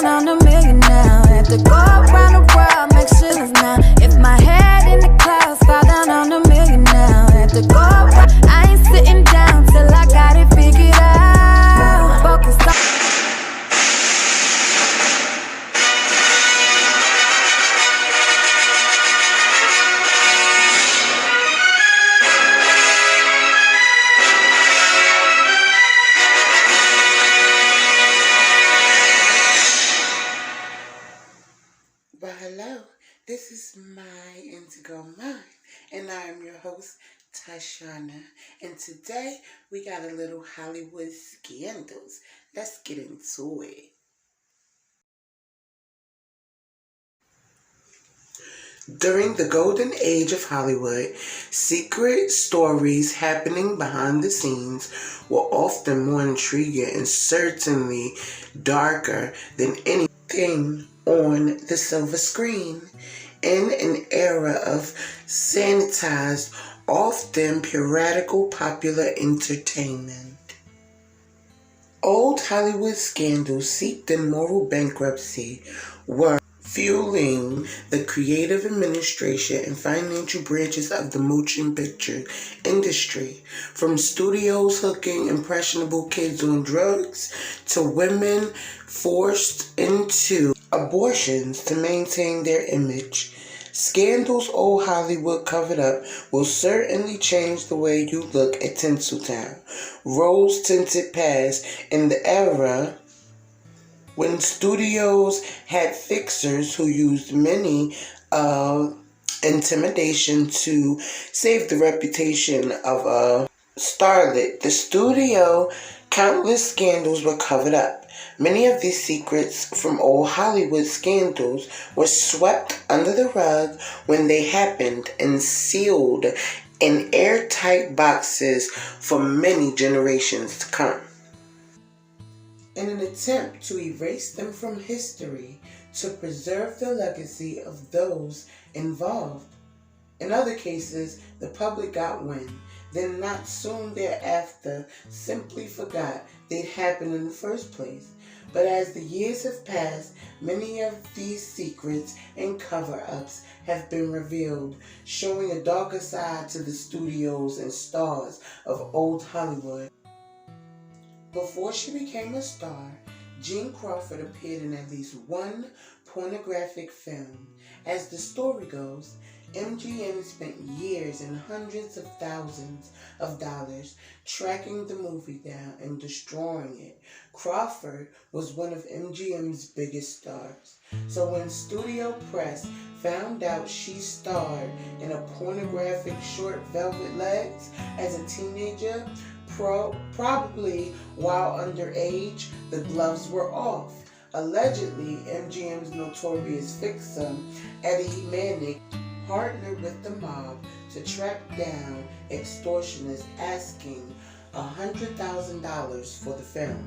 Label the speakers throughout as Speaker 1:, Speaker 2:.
Speaker 1: down on a million now. Have to go around the world, make shillings now. If my head in the clouds, fall down on a million now. Have to go around, I ain't sitting down till I got it figured out. Focus on.
Speaker 2: Well, hello, this is My Indigo Mind, and I am your host, Tashana, and today we got a little Hollywood scandals. Let's get into it. During the golden age of Hollywood, secret stories happening behind the scenes were often more intriguing and certainly darker than anything on the silver screen. In an era of sanitized, often piratical popular entertainment, old Hollywood scandals seeped in moral bankruptcy were fueling the creative administration and financial branches of the motion picture industry, from studios hooking impressionable kids on drugs to women forced into abortions to maintain their image. Scandals old Hollywood covered up will certainly change the way you look at Tinseltown. Rose-tinted past in the era when studios had fixers who used many intimidation to save the reputation of a starlet. The studio, countless scandals were covered up. Many of these secrets from old Hollywood scandals were swept under the rug when they happened and sealed in airtight boxes for many generations to come. In an attempt to erase them from history, to preserve the legacy of those involved. In other cases, the public got wind, then not soon thereafter simply forgot they'd happened in the first place. But as the years have passed, many of these secrets and cover-ups have been revealed, showing a darker side to the studios and stars of old Hollywood. Before she became a star, Joan Crawford appeared in at least one pornographic film. As the story goes, MGM spent years and hundreds of thousands of dollars tracking the movie down and destroying it. Crawford was one of MGM's biggest stars. So when studio press found out she starred in a pornographic short, Velvet Legs as a teenager, probably while underage, the gloves were off. Allegedly, MGM's notorious fixer, Eddie Manick, partnered with the mob to track down extortionists asking $100,000 for the film.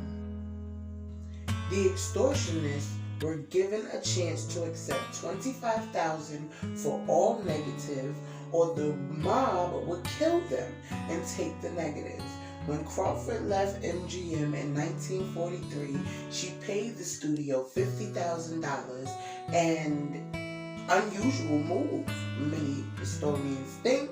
Speaker 2: The extortionists were given a chance to accept $25,000 for all negative, or the mob would kill them and take the negatives. When Crawford left MGM in 1943, she paid the studio $50,000, and unusual move, many historians think.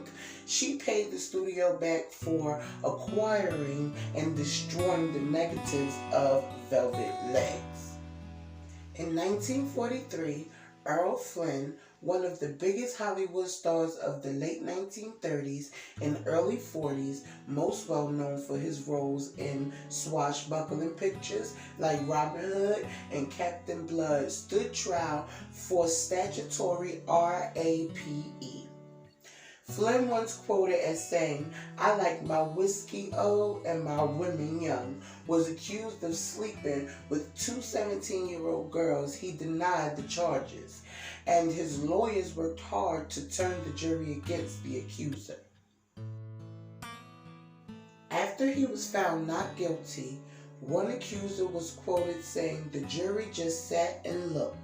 Speaker 2: She paid the studio back for acquiring and destroying the negatives of Velvet Legs. In 1943, Earl Flynn, one of the biggest Hollywood stars of the late 1930s and early 40s, most well known for his roles in swashbuckling pictures like Robin Hood and Captain Blood, stood trial for statutory rape. Flynn once quoted as saying, "I like my whiskey old and my women young," was accused of sleeping with two 17-year-old girls. He denied the charges, and his lawyers worked hard to turn the jury against the accuser. After he was found not guilty, one accuser was quoted saying the jury just sat and looked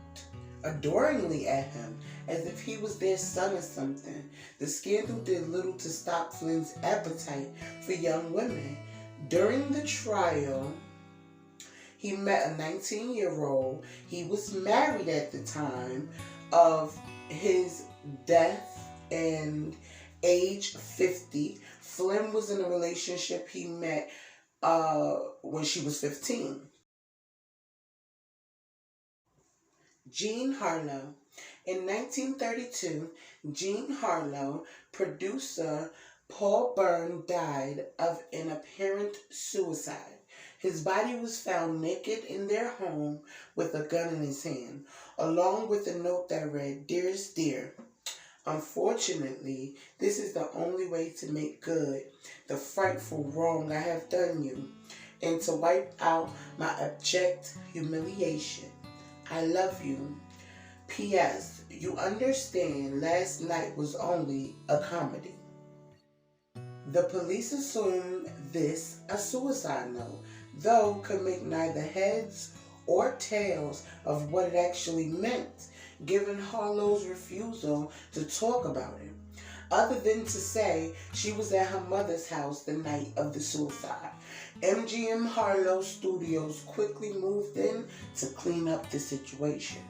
Speaker 2: adoringly at him, as if he was their son or something. The scandal did little to stop Flynn's appetite for young women. During the trial, he he met a 19-year-old. He was married at the time of his death and age 50. Flynn was in a relationship he met when she was 15. Jean Harlow. In 1932, Jean Harlow, producer Paul Byrne, died of an apparent suicide. His body was found naked in their home with a gun in his hand, along with a note that read, "Dearest dear, unfortunately, this is the only way to make good the frightful wrong I have done you, and to wipe out my abject humiliation. I love you. P.S. You understand last night was only a comedy." The police assumed this a suicide note, though could make neither heads or tails of what it actually meant, given Harlow's refusal to talk about it, other than to say she was at her mother's house the night of the suicide. MGM Harlow Studios quickly moved in to clean up the situation.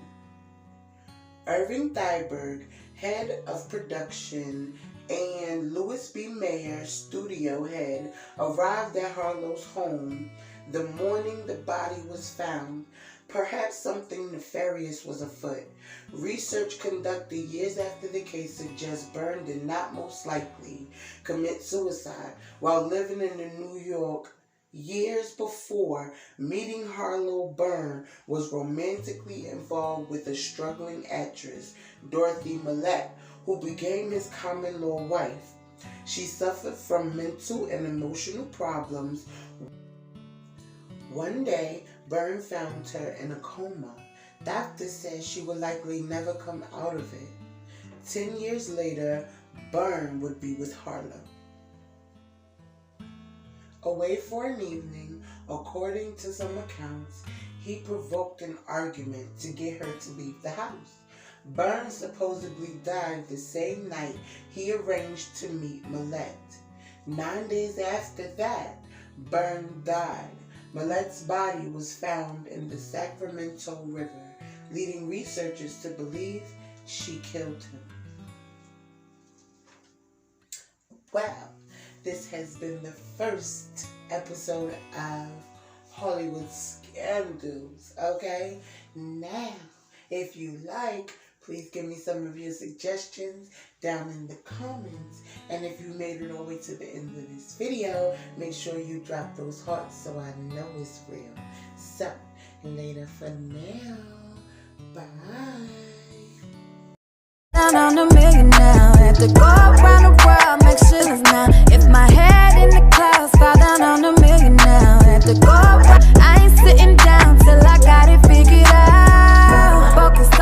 Speaker 2: Irving Thalberg, head of production, and Louis B. Mayer, studio head, arrived at Harlow's home the morning the body was found. Perhaps something nefarious was afoot. Research conducted years after the case suggests Byrne did not most likely commit suicide while living in New York. Years before meeting Harlow, Byrne was romantically involved with a struggling actress, Dorothy Millette, who became his common-law wife. She suffered from mental and emotional problems. One day, Byrne found her in a coma. Doctors said she would likely never come out of it. 10 years later, Byrne would be with Harlow. Away for an evening, according to some accounts, he provoked an argument to get her to leave the house. Byrne supposedly died the same night he arranged to meet Millette. 9 days after that, Byrne died. Millette's body was found in the Sacramento River, leading researchers to believe she killed him. Well, this has been the first episode of Hollywood Scandals, okay? Now, if you like, please give me some of your suggestions down in the comments. And if you made it all the way to the end of this video, make sure you drop those hearts so I know it's real. So, later for now. Bye.
Speaker 1: Down on a million now. Have to go around the world, make sure there's